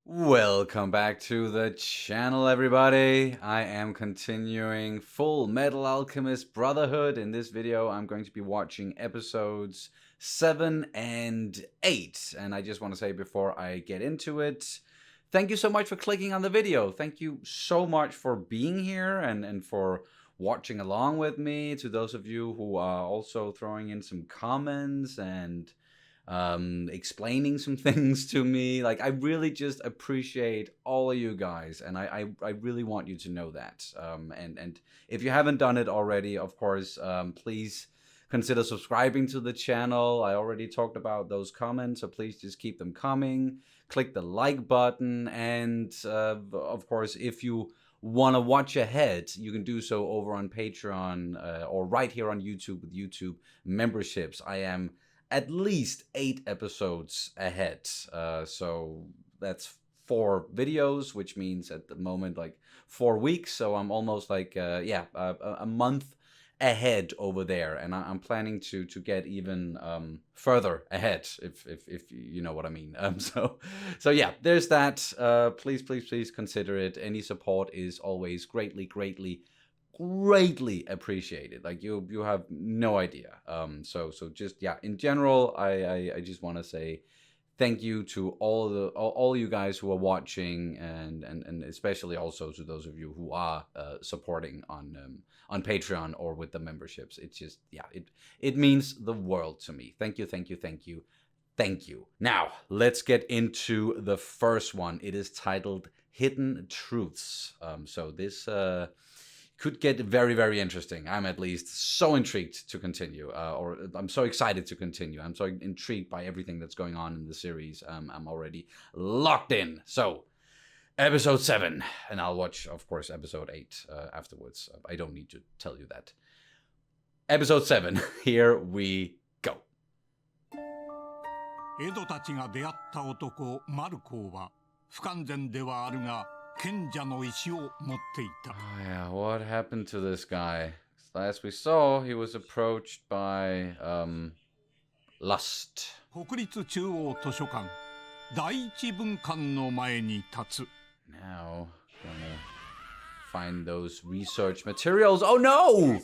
Welcome back to the channel, everybody. I am continuing Fullmetal Alchemist Brotherhood. In this video, I'm going to be watching episodes 7 and 8. And I just want to say before I get into it, thank you so much for clicking on the video. Thank you so much for being here and for watching along with me. To those of you who are also throwing in some comments and explaining some things to me. Like, I really just appreciate all of you guys, and I really want you to know that. And if you haven't done it already, of course, please consider subscribing to the channel. I already talked about those comments, so please just keep them coming. Click the like button, and of course, if you want to watch ahead, you can do so over on Patreon or right here on YouTube with YouTube memberships. I am at least 8 episodes ahead. So that's 4 videos, which means at the moment like 4 weeks. So I'm almost like a month ahead over there, and I'm planning to get even further ahead, if you know what I mean. So yeah, there's that. Please consider it. Any support is always greatly appreciated. Like, you have no idea. So just, yeah, in general, I just want to say thank you to all you guys who are watching, and especially also to those of you who are supporting on Patreon or with the memberships. It's just, yeah, it means the world to me. Thank you. Now let's get into the first one. It is titled Hidden Truths. So this could get very interesting. I'm at least so intrigued to continue, or I'm so excited to continue. I'm so intrigued by everything that's going on in the series. I'm already locked in. So, episode 7, and I'll watch, of course, episode 8 afterwards. I don't need to tell you that. Episode 7, here we go. エドたちが出会った男マルコーは不完全ではあるが賢者の石を持っていた。 Oh yeah, what happened to this guy? Last we saw, he was approached by lust. 国立中央図書館第一文館の前に立つ。 Now, gonna find those research materials. Oh no!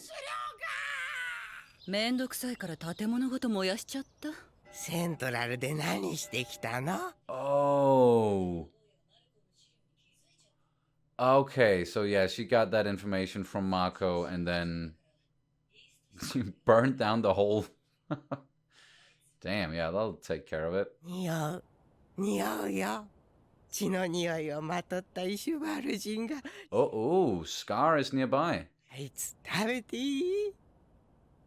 めんどくさいから建物ごと燃やしちゃった。セントラルで何してきたの? Oh. Okay, so yeah, she got that information from Mako, and then she burned down the whole... Damn, yeah, that'll take care of it. 匂うよ。血の匂いをまとったイシュバル人が。 Oh, Scar is nearby. あいつ食べていい?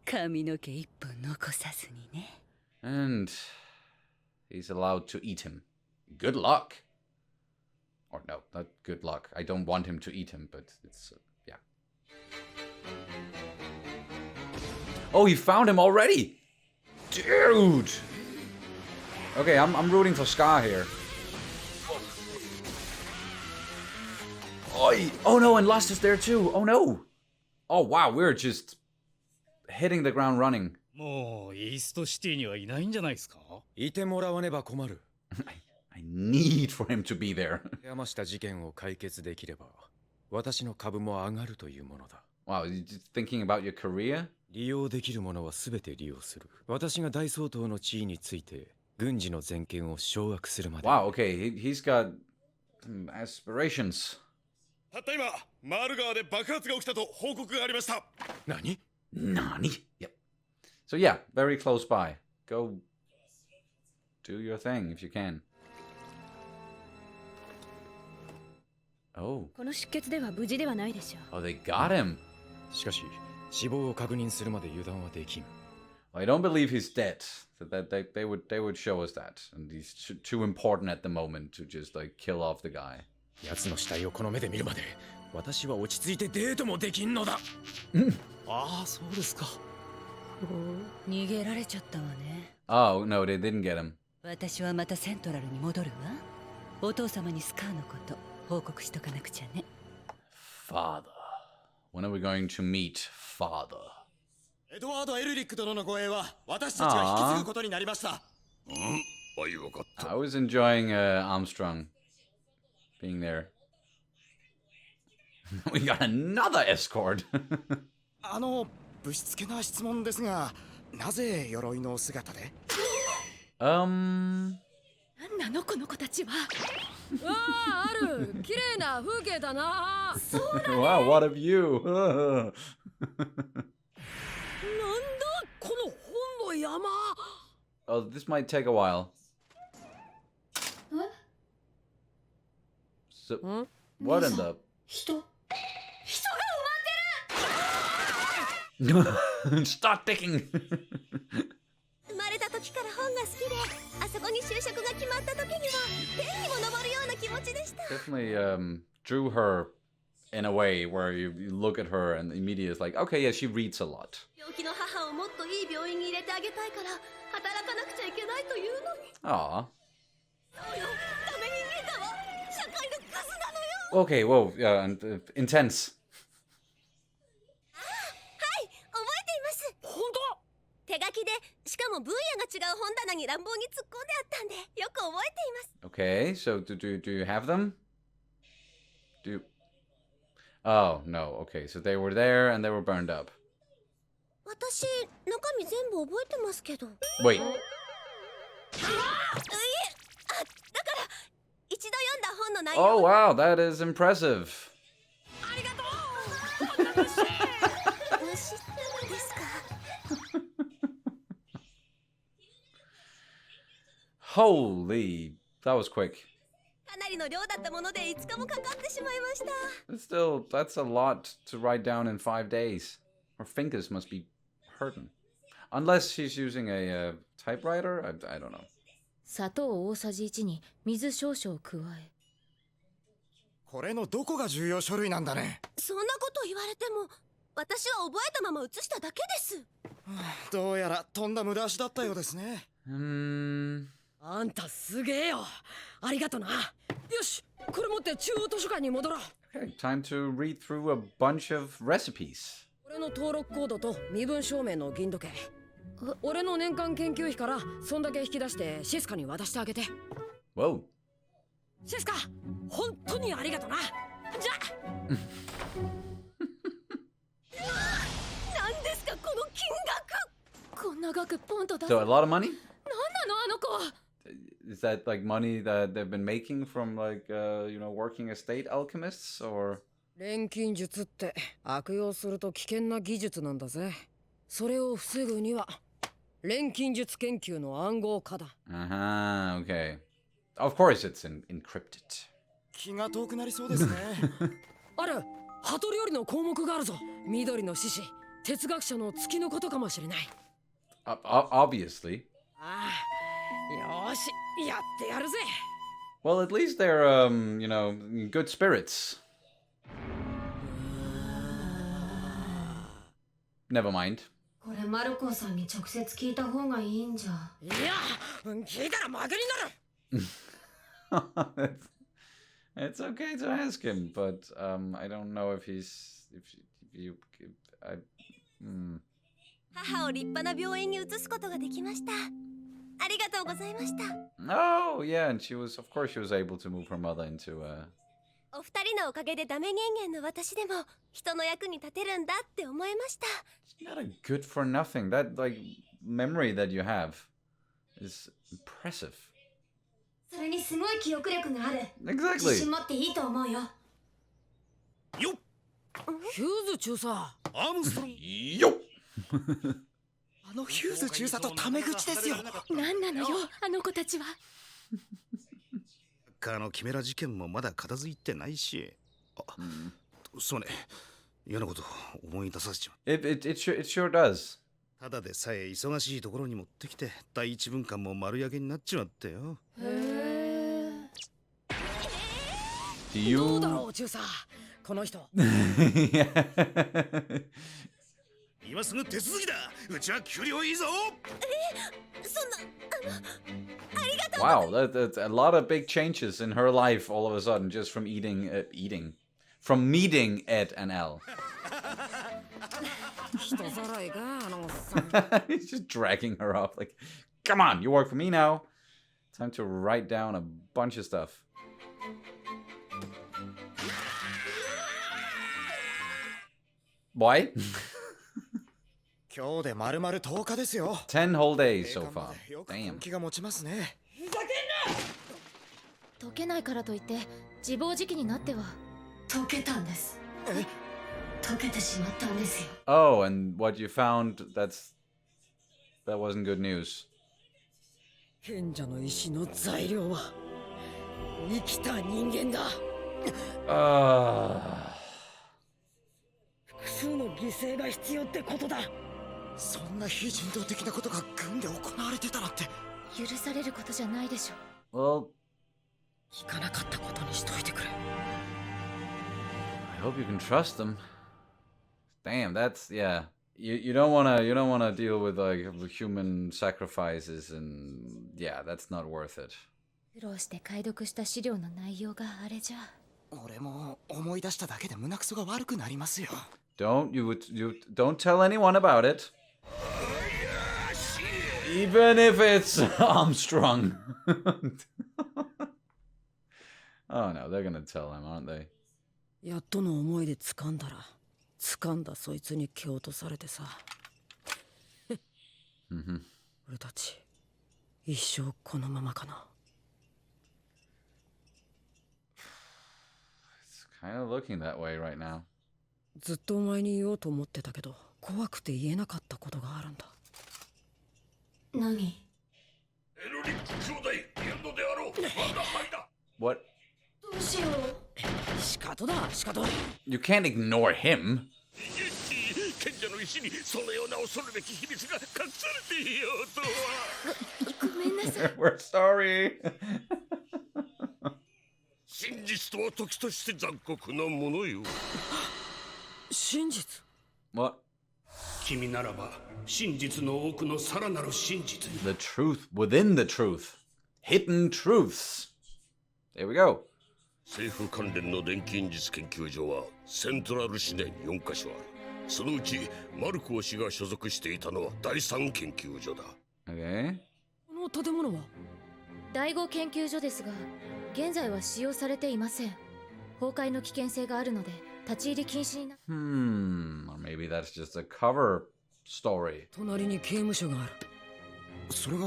髪の毛一本残さずにね。 And he's allowed to eat him. Good luck. Or no, not good luck. I don't want him to eat him, but it's, yeah. Oh, he found him already! Dude! Okay, I'm rooting for Scar here. Oi! Oh no, and Lust is there too! Oh no! Oh wow, we're just hitting the ground running. もうイーストシティにはいないんじゃないですか? いてもらわねば困る。 I need for him to be there. 山下事件を解決できれば、私の株も上がるというものだ。 Wow, you just thinking about your career? 利用できるものは全て利用する。私が大総統の地位について、軍事の全権を掌握するまで。 Wow, okay, he's got aspirations. たった今、マール川で爆発が起きたと報告がありました。何? Nani? Yep. So yeah, very close by. Go do your thing if you can. Oh. この出血では無事ではないでしょう。 Oh, they got him. しかし、死亡を確認するまで油断はできん。 Well, I don't believe he's dead. That they would show us that, and he's too important at the moment to just like kill off the guy. 奴の死体をこの目で見るまで、私は落ち着いてデートもできんのだ。ああ、そうですか。逃げられちゃったわね。 Oh no, they didn't get him. 私はまたセントラルに戻るわ。お父様にスカーのこと報告しとかなくちゃね。 Father. When are we going to meet Father? エドワード・エルリック殿の護衛は私たちが引き継ぐことになりました。はい、わかった。 I was enjoying Armstrong. being there. We got another escort. ぶしつけな質問ですが、なぜ鎧の姿で？なんなのこの子たちは。わあ、ある綺麗な風景だな。Wow, what of you? なんだこの本の山。Oh, this might take a while. So, what in the? 人 Stop thinking. 生まれた時から本が好きで、あそこに就職が決まった時には天にも昇るような気持ちでした。 Definitely drew her in a way where you look at her and immediately it's like, okay, yeah, she reads a lot. 病気の母をもっといい病院に入れてあげたいから働かなくちゃいけないというのに。 Aw. そうよ、ダメ人間だわ。社会のクズなのよ。 Okay, whoa, intense. 手書きで、しかも分野が違う本棚に乱暴に突っ込んであったんで、よく覚えています。 Okay, so do you have them? Do you... Oh, no, okay, so they were there and they were burned up. 私、中身全部覚えてますけど。Wait. だから一度読んだ本の内容。 Oh, wow, that is impressive. ありがとう。虫ですか。 Holy, that was quick. かなりの量だったもので5日もかかってしまいました。 But still, that's a lot to write down in 5 days. Her fingers must be hurting. Unless she's using a typewriter? I don't know. 砂糖大さじ1に水少々加え。これのどこが重要書類なんだね。そんなこと言われても、私は覚えたまま写しただけです。どうやらとんだ無駄足だったようですね。あんたすげえよ。ありがとな。よし、これ持って中央図書館に戻ろう。 Okay, time to read through a bunch of recipes. 俺の登録コードと身分証明の銀時計。俺の年間研究費からそんだけ引き出してシスカに渡してあげて。 Whoa. シスカ、本当にありがとな。じゃあ。何ですかこの金額。こんな額ポンと出す。 So a lot of money? なんなのあの子。 Is that like money that they've been making from like, working as state alchemists or? 錬金術って悪用すると危険な技術なんだぜ。それを防ぐには錬金術研究の暗号化だ。Uh-huh, okay. Of course it's encrypted. 気が遠くなりそうですね。ある、ハト料理の項目があるぞ。緑の獅子、哲学者の月のことかもしれない。Obviously. ああ、よし、やってやるぜ。 Well, at least they're, good spirits. Never mind. これマルコーさんに直接聞いた方がいいんじゃ。いや、聞いたら負けになる。It's okay to ask him, but I don't know if you. 母を立派な病院に移すことができました。ありがとうございました。 Oh, yeah, and of course she was able to move her mother into お二人のおかげでダメ人間の私でも人の役に立てるんだって思いました。 It's not a good for nothing. That like memory that you have is impressive. それにすごい記憶力がある。 Exactly. 自信持っていいと思うよ。よっヒューズ中佐。アームストロング Yo. あのヒューズ中佐とタメ口ですよ。なんなのよあの子たちは。カのキメラ事件もまだ片付いてないし。そうね。嫌なこと思い出させちまう。It sure does. ただでさえ忙しいところに持ってきて第一分間も丸焼けになっちまったよ。どうだろう中佐。この人。今すぐ手続きだ。うちは給料いいぞ。そんなありがとう。 Wow, that's a lot of big changes in her life all of a sudden just from from meeting Ed and Al. 人揃いがあのおっさん。 He's just dragging her off like, come on, you work for me now. Time to write down a bunch of stuff. Why? 今日で丸々10日ですよ。 10 whole days 閉 so 館ま far. でよく Damn. 根気が持ちますね。溶けないからといって自暴自棄になっては。溶けたんです。溶けてしまったんですよ。 Oh, and what you found, that wasn't good news. 賢者の石の材料は生きた人間だ。複数の犠牲が必要ってことだ。そんな非人道的なことが軍で行われてたなんて。許されることじゃないでしょ。 Well, 聞かなかったことにしといてくれ。 I hope you can trust them. Damn, that's yeah. You don't wanna deal with like human sacrifices and yeah, that's not worth it. 苦労して解読した資料の内容があれじゃ。俺も思い出しただけで胸くそが悪くなりますよ。 Don't don't tell anyone about it. Even if it's Armstrong. Oh no, they're gonna tell him, aren't they? やっとの思いで掴んだら、掴んだそいつに蹴落とされてさ。俺たち一生このままかな。It's kind of looking that way right now. ずっとお前に言おうと思ってたけど、怖くて言えなかったことがあるんだ。何？エルリック兄弟いるのであろう。我が輩だ。 What? どうしよう。仕方だ、仕方。 You can't ignore him. 賢者の石にそのような恐るべき秘密が隠されていようとは。ごめんなさい。 We're sorry. 真実とは時として残酷なものよ。真実？ What? 君ならば真実の奥のさらなる真実に。 The truth within the truth. Hidden truths. There we go. 政府関連の錬金術研究所はセントラル市内に4カ所ある。そのうちマルコー氏が所属していたのは第3研究所だ。 Okay. この建物は？第5研究所ですが、現在は使用されていません。崩壊の危険性があるので立ち入り禁止にな。Or maybe that's just a cover story. 隣に刑務所がある。それが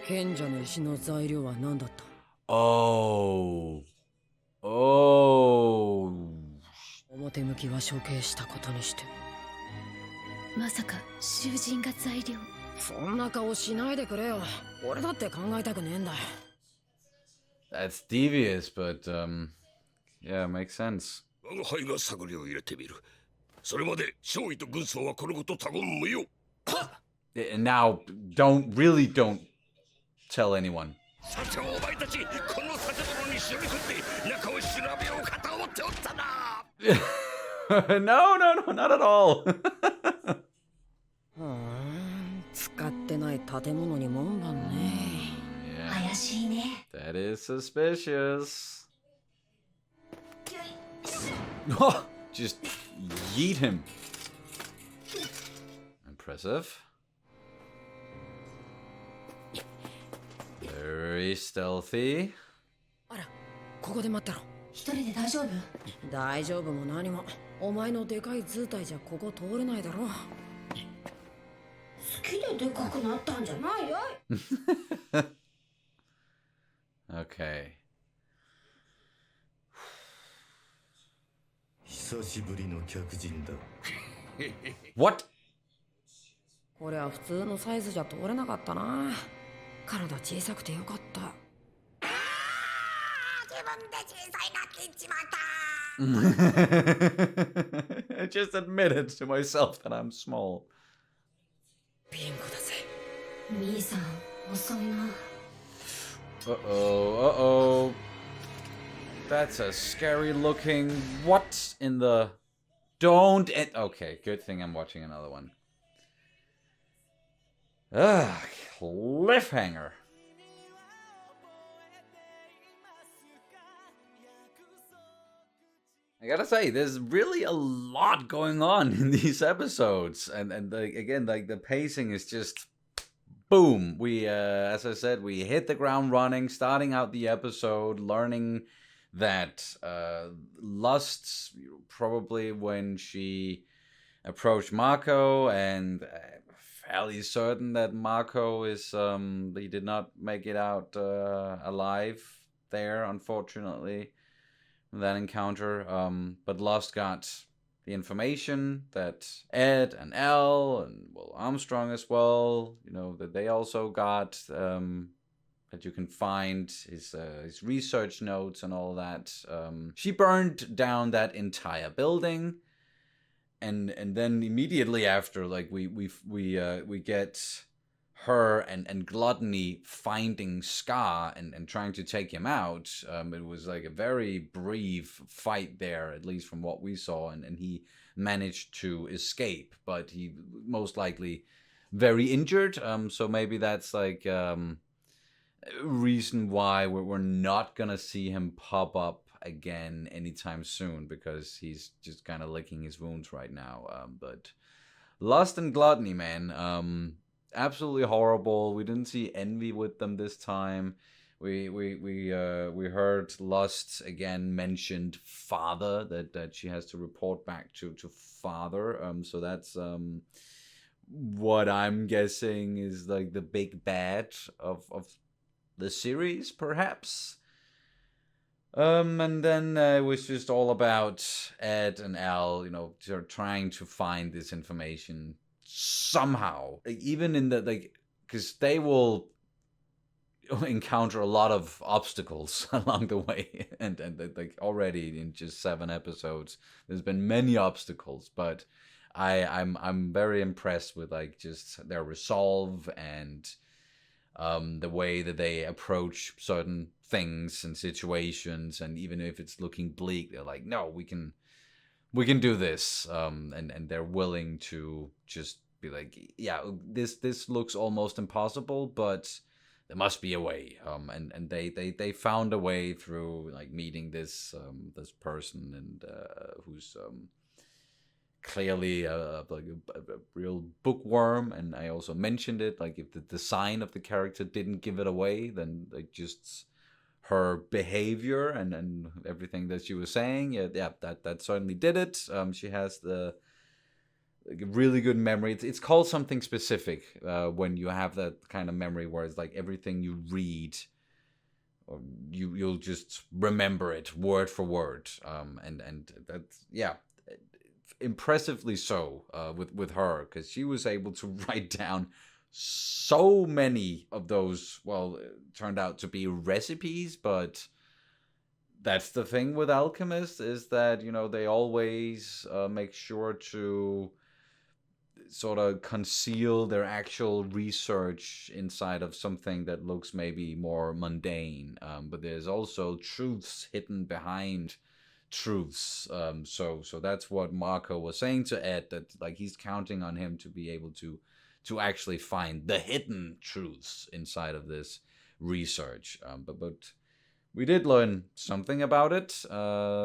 賢者の石の材料は何だった？ Oh. 表向きは処刑したことにして。まさか囚人が材料。そんな顔しないでくれよ。俺だって考えたくねえんだ。 That's devious, but yeah, makes sense. 我が輩が探りを入れてみる。それまで少尉と軍曹はこのこと他言無用。 And now, don't tell anyone. さてお前たち、この建物に忍び込んで中を調べようかと思っておったな。No, not at all. 使ってない建物に門番ね。Yeah, 怪しいね。 that is suspicious. Just yeet him. Impressive. Very stealthy. あら、ここで待ってろ。一人で大丈夫？大丈夫も何も。お前のでかい図体じゃここ通れないだろ。好きででかくなったんじゃないよ。Okay. 久しぶりの客人だ。What? これは普通のサイズじゃ通れなかったな。体小さくてよかった。自分で小さいなって言っちまった。 I just admitted to myself that I'm small. ビンゴだぜ。兄さん、遅いな。Uh-oh. That's a scary looking... What in the... Don't... Okay, good thing I'm watching another one. Cliffhanger. I gotta say, there's really a lot going on in these episodes, and again, like the pacing is just boom. We, as I said, we hit the ground running, starting out the episode, learning that Lust, probably when she approach Marco, and fairly certain that Marco is he did not make it out alive there, unfortunately, in that encounter. But Lost got the information that Ed and Al and Armstrong as well, that they also got, that you can find his research notes and all that. She burned down that entire building, and then immediately after, like we get her and Gluttony finding Scar and trying to take him out. It was like a very brief fight there, at least from what we saw, and he managed to escape, but he most likely very injured. So maybe that's like reason why we're not gonna see him pop up again anytime soon, because he's just kind of licking his wounds right now. But Lust and Gluttony, man, absolutely horrible. We didn't see Envy with them this time. We heard Lust again mentioned father, that she has to report back to father. So that's what I'm guessing is like the big bad of the series, perhaps. And then it was just all about Ed and Al, they're trying to find this information somehow. Even in the, because they will encounter a lot of obstacles along the way, and like already in just 7 episodes, there's been many obstacles, but I'm very impressed with like just their resolve and the way that they approach certain things and situations, and even if it's looking bleak, they're like, no, we can do this, and they're willing to just be like, yeah, this looks almost impossible, but there must be a way, and they found a way through like meeting this person, and who's clearly like a real bookworm. And I also mentioned it, like if the design of the character didn't give it away, then like just her behavior and everything that she was saying, that certainly did it. She has the really good memory. It's called something specific when you have that kind of memory where it's like everything you read, or you'll just remember it word for word, and that's, yeah, impressively so with her, because she was able to write down so many of those, well, it turned out to be recipes. But that's the thing with alchemists, is that they always make sure to sort of conceal their actual research inside of something that looks maybe more mundane, but there's also truths hidden behind truths. So that's what Marco was saying to Ed, that like he's counting on him to be able to actually find the hidden truths inside of this research. But we did learn something about it.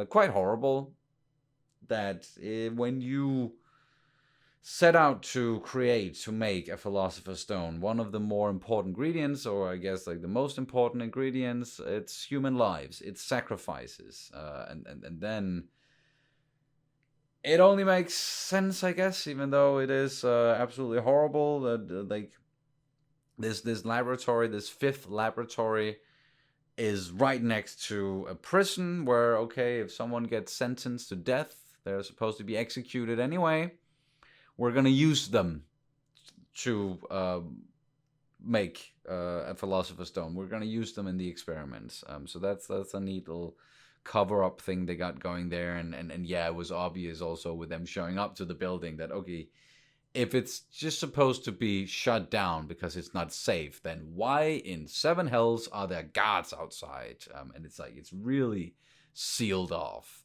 Quite horrible that when you set out to make a philosopher's stone, one of the more important ingredients, or I guess like the most important ingredients, it's human lives, it's sacrifices, and then it only makes sense, I guess, even though it is absolutely horrible, that like this laboratory, this 5th laboratory, is right next to a prison where, okay, if someone gets sentenced to death, they're supposed to be executed anyway. We're gonna use them to make a philosopher's stone. We're gonna use them in the experiments. So that's a neat little cover-up thing they got going there. And yeah, it was obvious also with them showing up to the building that, okay, if it's just supposed to be shut down because it's not safe, then why in 7 hells are there guards outside? And it's like, it's really sealed off.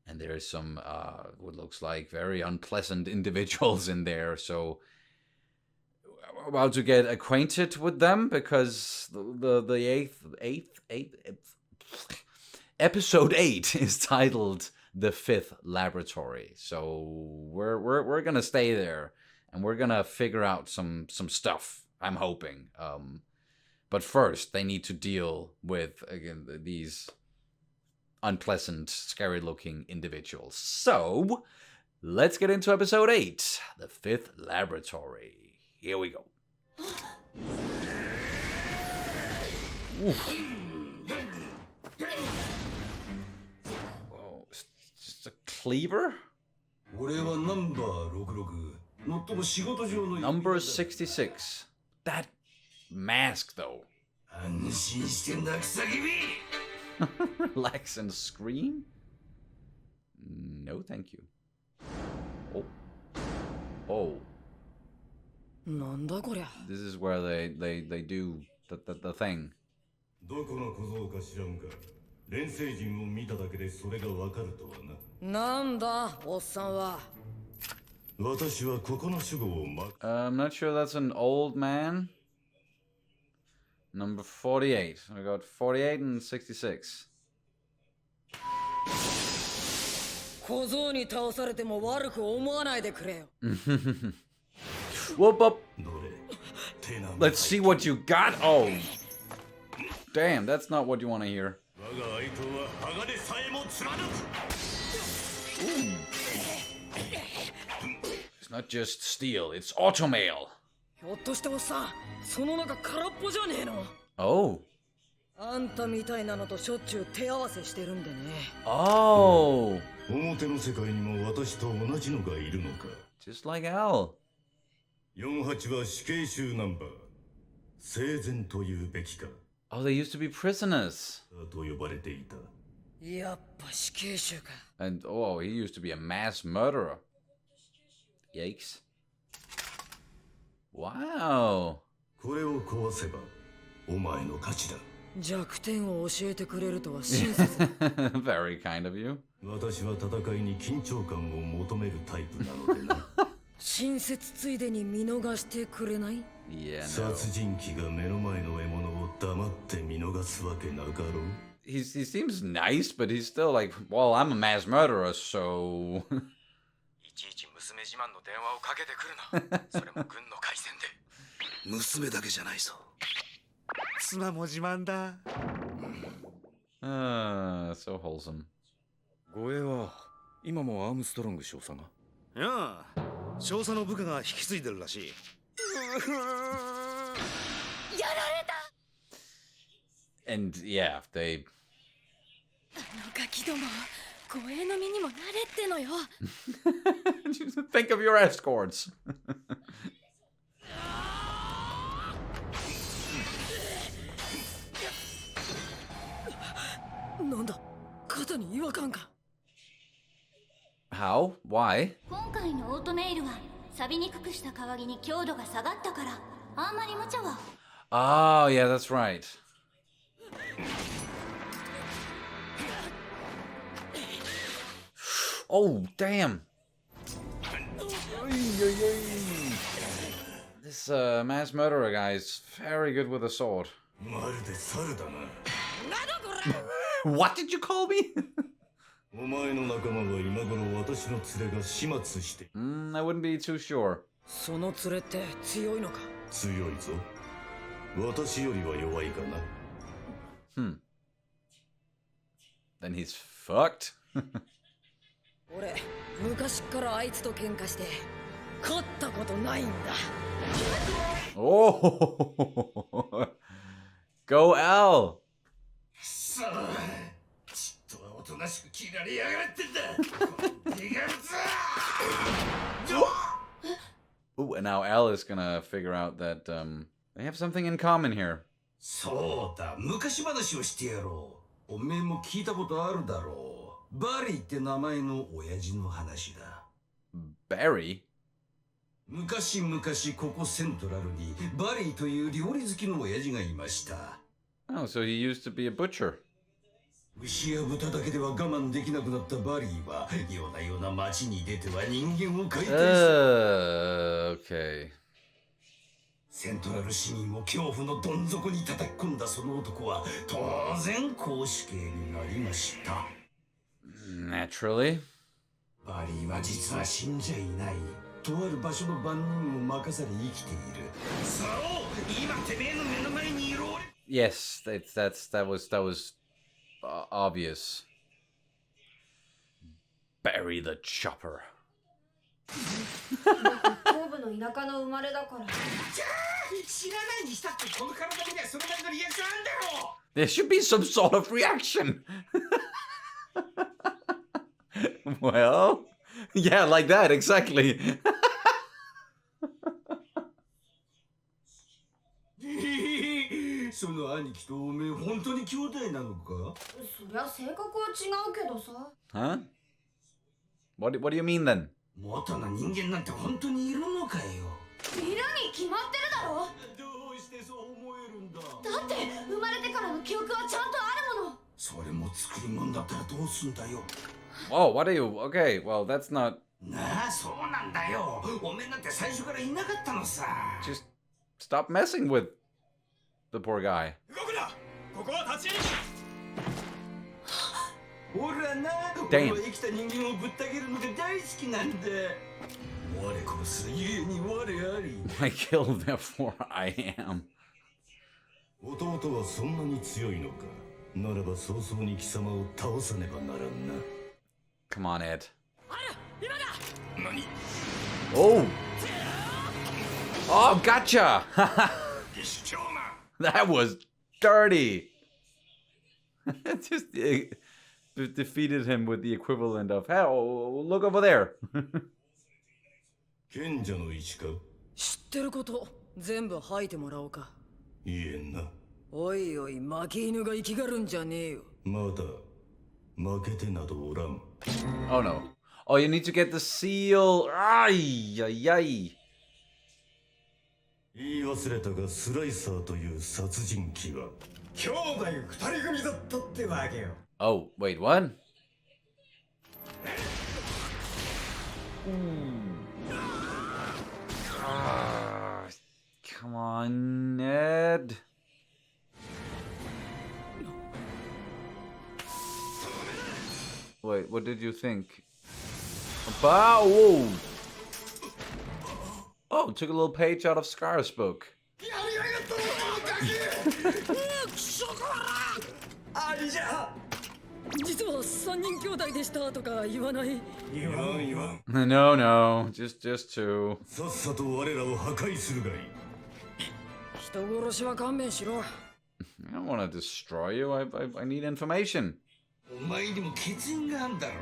And there is some what looks like very unpleasant individuals in there. So we're about to get acquainted with them, because the episode 8 is titled The 5th Laboratory. So we're gonna stay there, and we're gonna figure out some stuff, I'm hoping. But first, they need to deal with, again, these unpleasant, scary-looking individuals. So let's get into episode 8, the 5th laboratory. Here we go. Oof. Whoa, it's just a cleaver? Number 66. That mask, though. Relax and scream? No, thank you. Oh. Oh. This is where they do the thing. どこの小僧か知らんが、錬成人を見ただけでそれがわかるとはな。なんだ、おっさんは。私はここの守護をI'm not sure that's an old man. Number 48. I got 48 and 66. 小僧に倒されても悪く思わないでくれよ。Whoop up. Let's see what you got. Oh. Damn, that's not what you want to hear. Ooh. It's not just steel, it's automail. ひょっとしておっさん、その中空っぽじゃねえの。 Oh. あんたみたいなのとしょっちゅう手合わせしてるんでね。Oh. 表の世界にも私と同じのがいるのか。 Just like Al. 48は死刑囚ナンバー。生前というべきか。 Oh, they used to be prisoners. と呼ばれていた。やっぱ死刑囚か。 And oh, he used to be a mass murderer. Yikes. Wow. これを壊せばお前の勝ちだ。弱点を教えてくれるとは親切。 Very kind of you. 私は戦いに緊張感を求めるタイプなのでな。親切ついでに見逃してくれない？ Yeah, no. 殺人鬼が目の前の獲物を黙って見逃すわけなかろう。He seems nice, but he's still like, well, I'm a mass murderer, so. いちいち娘自慢の電話をかけてくるな。それも軍の回線で。娘だけじゃないぞ。妻も自慢だ。So wholesome. 護衛は今もアームストロング少佐が。いや、少佐の部下が引き継いでるらしい。やられた。 And yeah, they. あのガキども、護衛の身にもなれってのよ。Think of your escorts. なんだ、肩に違和感が。How? Why? 今回のオートメイルは錆びにくくした代わりに強度が下がったから、あんまり無茶は。 Oh, yeah, that's right. Oh, damn. This mass murderer guy is very good with a sword. まるで猿だな。What did you call me? お前の仲間は今頃私の連れが始末して。I wouldn't be too sure. その連れって強いのか？強いぞ。私よりは弱いかな。Then he's fucked. 俺、昔からあいつと喧嘩して勝ったことないんだ。Oh, go Al. さあ、ちっとはおとなしく切られやがってんだ。手がぶつ。Ooh, and now Al is gonna figure out that they have something in common here. そうだ、昔話をしてやろう。おめえも聞いたことあるだろう。バリーって名前の親父の話だ。Barry? 昔々ここセントラルにバリーという料理好きの親父がいました。Oh, so he used to be a butcher. 牛や豚だけでは我慢できなくなったバリーは夜な夜な街に出ては人間を解体する。Okay. セントラル市民を恐怖のどん底に叩き込んだその男は当然公主刑になりました。Naturally. バリーは実は死んじゃいない。とある場所の番人を任され生きている。そう、今てめえの目の前にいる俺。Yes, that was obvious. Barry the Chopper. 東部の田舎の生まれだから。じゃあ知らないにしたってこの体にはそれなりのリアクションあんだろ。 There should be some sort of reaction. Well, yeah, like that, exactly. その兄貴とおめえ本当に兄弟なのか？そりゃ性格は違うけどさ。Huh? What do you mean then? 元の人間なんて本当にいるのかよ。いるに決まってるだろ。どうしてそう思えるんだ？だって生まれてからの記憶はちゃんとあるもの。それも作り物だったらどうすんだよ。 Oh, what are you? Okay, well, that's not... なあ、そうなんだよ。おめえなんて最初からいなかったのさ。 Just stop messing with the poor guy. 動くな。ここは立ち入り。ほらな、 Damn. 俺は生きた人間をぶった切るのが大好きなんだ。我殺す家に我あり。I kill, therefore I am. 弟はそんなに強いのか。ならば早々に貴様を倒さねばならんな。 Come on, Ed. 何？ Oh! Oh, gotcha! 貴重な。 That was dirty! Just defeated him with the equivalent of, hey, look over there! 賢者の一か？知ってること全部吐いてもらおうか。言えんな。おいおい、負け犬が生きがるんじゃねえよ。まだ負けてなどおらん。 Oh no. Oh, you need to get the seal. Ay, ay, ay. 言い忘れたがスライサーという殺人鬼は兄弟二人組だったってわけよ。 Oh, wait, what? Come on, Ned. Wait, what did you think? Wow! Whoa. Oh, took a little page out of Scar's book. ありじゃ。実は三人兄弟でしたとか言わない。言わん言わん。 No, no, just two. さっさと我らを破壊するがいい。人殺しは勘弁しろ。 I don't want to destroy you. I need information. お前にも欠員があんだろう。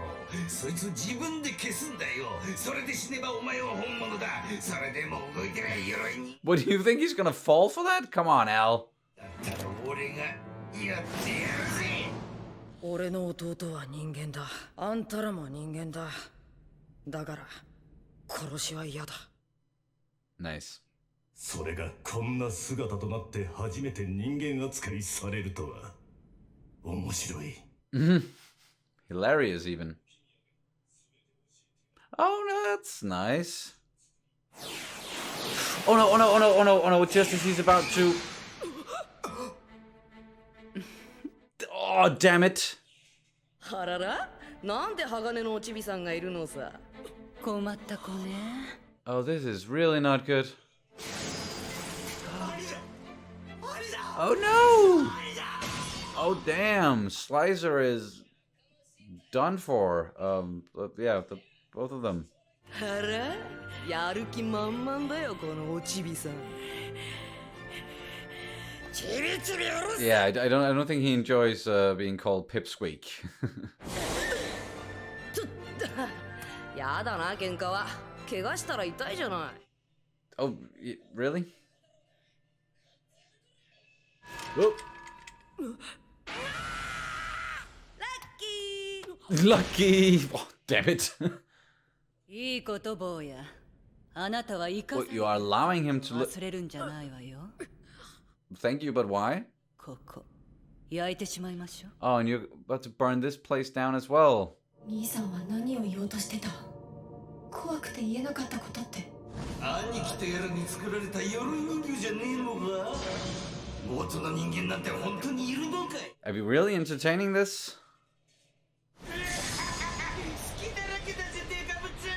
そいつを自分で消すんだよ。それで死ねばお前は本物だ。それでも動いてない鎧に。What do you think he's gonna fall for that? Come on, Al. だったら俺がやってやるぜ。俺の弟は人間だ。あんたらも人間だ。だから殺しは嫌だ。 Nice. それがこんな姿となって初めて人間扱いされるとは面白い。Hilarious, even. Oh, no, that's nice. Oh no, oh no, oh no, oh no, oh no, just as he's about to... Oh, damn it. あらら、なんで鋼のおちびさんがいるのさ。困った子ね。Oh, this is really not good. Oh no! Oh damn, Slicer is done for. Yeah, both of them. あら、やる気満々だよこのおちびさん。Yeah, I don't think he enjoys being called Pipsqueak. やだな喧嘩は。怪我したら痛いじゃない。Oh, really? Whoop. Lucky! Oh, damn it. いいこと坊や。あなたは生か You are allowing him to 忘れるんじゃないわよ。 Thank you, but why? ここ焼いてしまいましょう。 Oh, and you're about to burn this place down as well. 兄さんは何を言おうとしてた？怖くて言えなかったことって。兄貴とやらに作られた鎧人形じゃねえのか？元の人間なんて本当にいるのかい？ Are you really entertaining this? 好きだらけだぜデカブツ。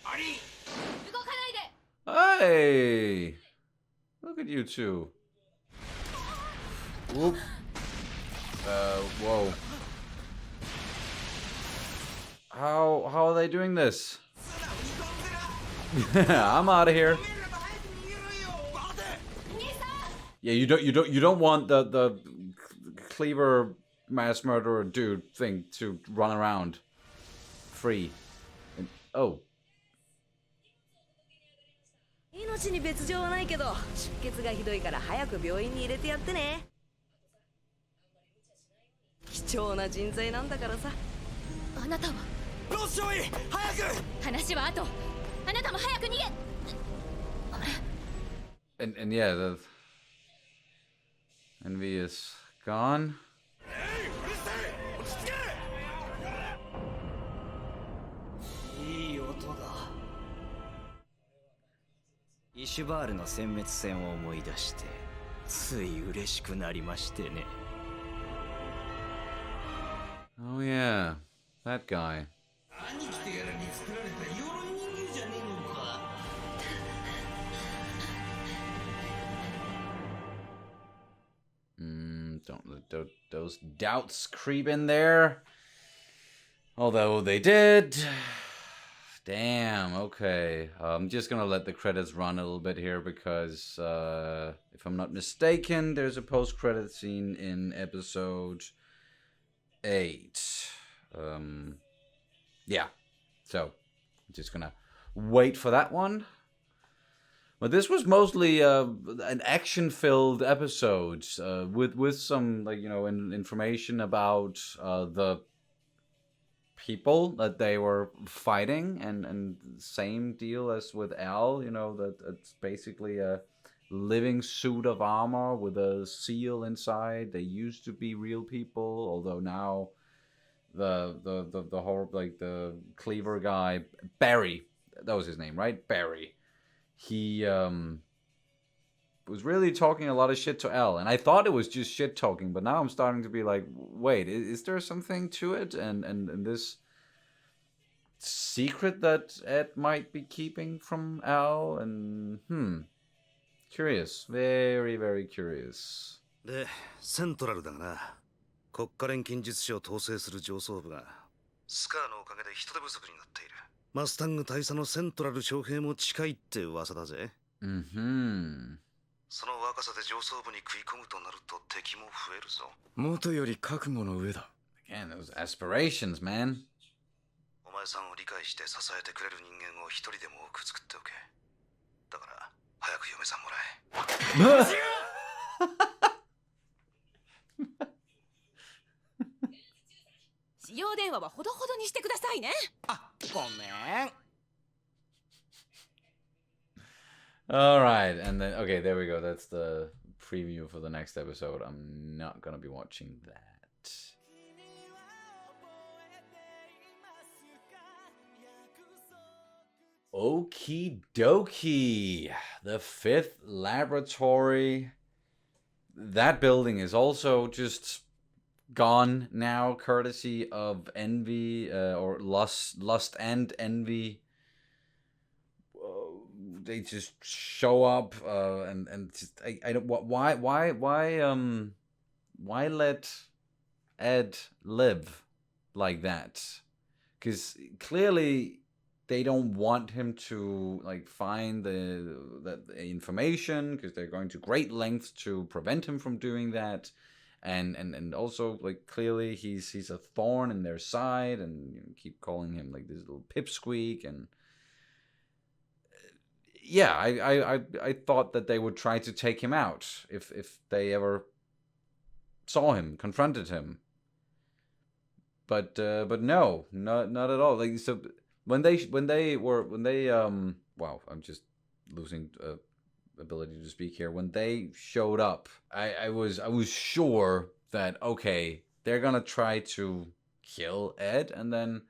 あり。動かないで。 Hey! Look at you two. Whoop. Whoa. How are they doing this? I'm out of here. Yeah, you don't want the cleaver mass murderer dude thing to run around free. And, oh. 命に別状はないけど出血がひどいから早く病院に入れてやってね。貴重な人材なんだからさ。あなたはロス少尉早く。話は後。あなたも早く逃げ。And yeah, the Envy is gone. いい音だ。イシュバールの殲滅戦を思い出してつい嬉しくなりましてね。Oh yeah, that guy. 兄貴手柄に作られた鎧人形じゃねえのか。Don't let those doubts creep in there. Although they did. Damn, okay. I'm just gonna let the credits run a little bit here because, if I'm not mistaken, there's a post-credit scene in episode 8. Yeah. So, I'm just gonna wait for that one. But this was mostly an action-filled episode with some, like, information about the people that they were fighting, and same deal as with Al, that it's basically a living suit of armor with a seal inside. They used to be real people, although now the whole, like, the cleaver guy, Barry, that was his name, right? Barry. He was really talking a lot of shit to L, and I thought it was just shit talking, but now I'm starting to be like, wait, is there something to it? And this secret that Ed might be keeping from Al, and curious, very very curious. で、セントラルだがな、国家錬金術師を統制する上層部がスカーのおかげで人手不足になっている。マスタング大佐のセントラル招聘も近いって噂だぜ。その若さで上層部に食い込むとなると敵も増えるぞ。元より覚悟の上だ。Again, those aspirations, man. お前さんを理解して支えてくれる人間を一人でも多く作っておけ。だから早く嫁さんもらえ。使用電話はほどほどにしてくださいね。あ、ごめん。All right, and then okay, there we go. That's the preview for the next episode. I'm not gonna be watching that. Okie dokie. The 5th laboratory. That building is also just gone now, courtesy of Envy, or Lust and Envy. They just show up, and just, I don't, why let Ed live like that? Because clearly they don't want him to, like, find the information, because they're going to great lengths to prevent him from doing that. And also, like, clearly he's a thorn in their side, and keep calling him, like, this little pipsqueak. And yeah, I thought that they would try to take him out if they ever saw him, confronted him. But no, not at all. Like, so when they wow, I'm just losing ability to speak here. When they showed up, I was sure that, okay, they're gonna try to kill Ed, and then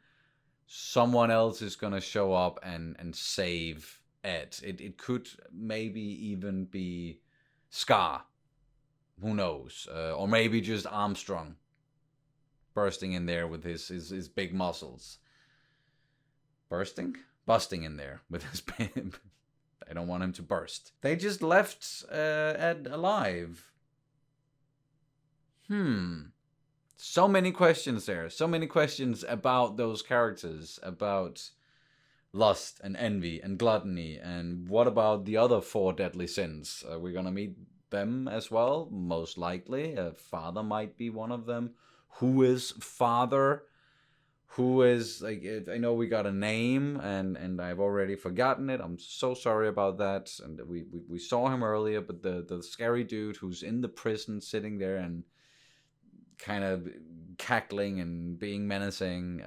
someone else is gonna show up and save Ed. It could maybe even be Scar, who knows, or maybe just Armstrong bursting in there with his big muscles. Busting in there with his big. I don't want him to burst. They just left Ed alive. so many questions there. So many questions about those characters, about lust and envy and gluttony. And what about the other 4 deadly sins? We're gonna meet them as well, most likely. Father might be one of them. Who is Father? Who is, like, I know we got a name, and I've already forgotten it. I'm so sorry about that. And we saw him earlier, but the scary dude who's in the prison sitting there and kind of cackling and being menacing,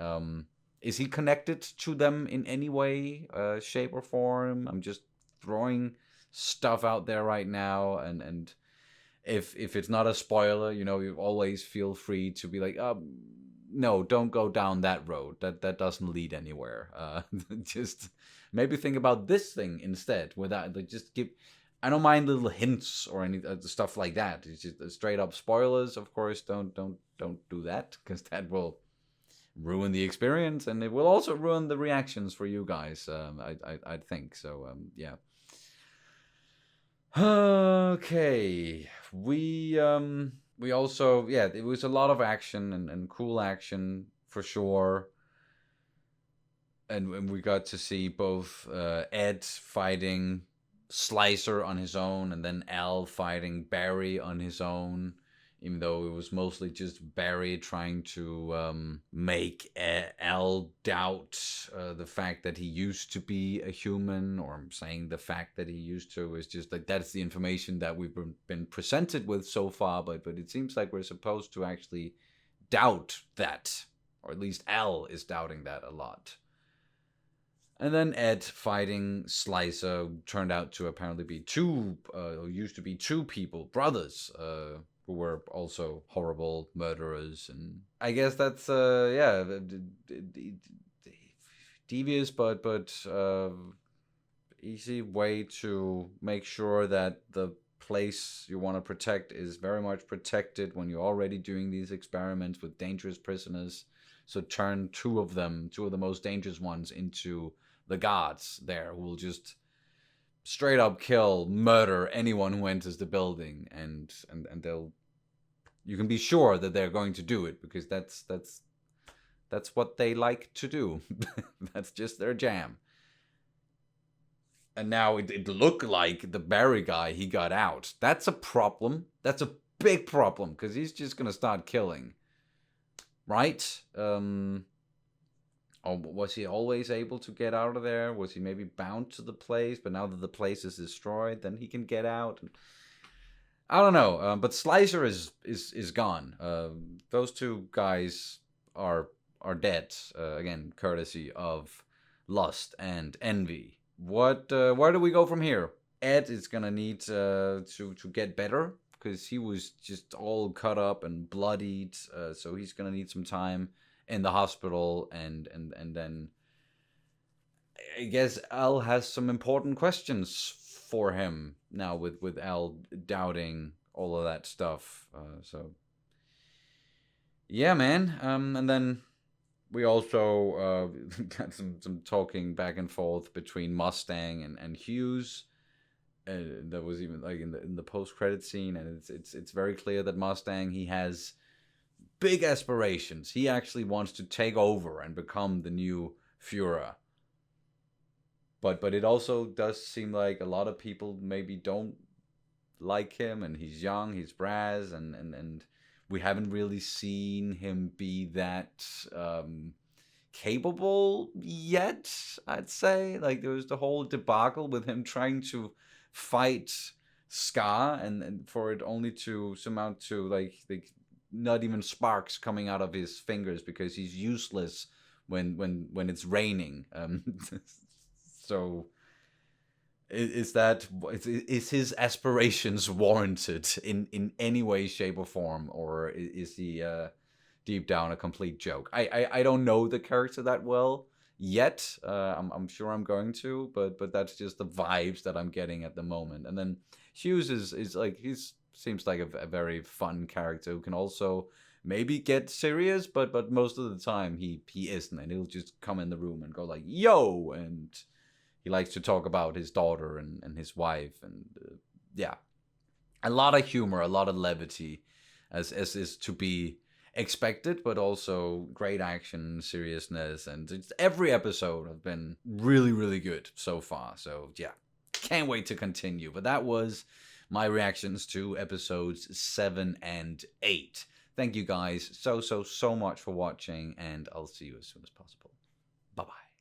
is he connected to them in any way, shape or form? I'm just throwing stuff out there right now, and if it's not a spoiler, you know, you always feel free to be like, no, don't go down that road. That doesn't lead anywhere. Just maybe think about this thing instead. Without, like, just give. I don't mind little hints or any stuff like that. It's just straight up spoilers. Of course, don't do that, because that will ruin the experience, and it will also ruin the reactions for you guys. I think so. Yeah. Okay. We also, yeah, it was a lot of action and cool action for sure. And we got to see both Ed fighting Slicer on his own, and then Al fighting Barry on his own, even though it was mostly just Barry trying to make Al doubt the fact that he used to be a human, or I'm saying the fact that he used to is just like, that's the information that we've been presented with so far, but it seems like we're supposed to actually doubt that, or at least Al is doubting that a lot. And then Ed fighting Slicer turned out to apparently be used to be 2 people, brothers, who were also horrible murderers. And I guess that's, yeah, devious, but easy way to make sure that the place you want to protect is very much protected when you're already doing these experiments with dangerous prisoners. So turn 2 of them, 2 of the most dangerous ones, into the guards there, who will just straight up kill, murder anyone who enters the building, and they'll, you can be sure that they're going to do it, because that's what they like to do. That's just their jam. And now it looked like the Barry guy, he got out. That's a problem. That's a big problem, because he's just gonna start killing, right? Or was he always able to get out of there? Was he maybe bound to the place? But now that the place is destroyed, then he can get out. I don't know. But Slicer is gone. Those 2 guys are dead. Again, courtesy of lust and envy. Where do we go from here? Ed is gonna need to get better, because he was just all cut up and bloodied. So he's gonna need some time in the hospital, and then I guess Al has some important questions for him now, with Al doubting all of that stuff. So yeah, man. And then we also got some talking back and forth between Mustang and Hughes. That was even like in the post-credit scene, and it's very clear that Mustang, he has big aspirations. He actually wants to take over and become the new Führer. But it also does seem like a lot of people maybe don't like him, and he's young, he's brass, and we haven't really seen him be that capable yet, I'd say. Like, there was the whole debacle with him trying to fight Scar, and for it only to amount to like not even sparks coming out of his fingers, because he's useless when it's raining. So is his aspirations warranted in any way, shape, or form, or is he deep down a complete joke? I don't know the character that well yet. I'm sure I'm going to, but that's just the vibes that I'm getting at the moment. And then Hughes is like, seems like a very fun character who can also maybe get serious, but most of the time he isn't, and he'll just come in the room and go like, yo, and he likes to talk about his daughter and his wife, and yeah, a lot of humor, a lot of levity, as is to be expected, but also great action, seriousness, and every episode have been really, really good so far. So yeah, can't wait to continue. But that was my reactions to episodes 7 and 8. Thank you guys so much for watching, and I'll see you as soon as possible. Bye-bye.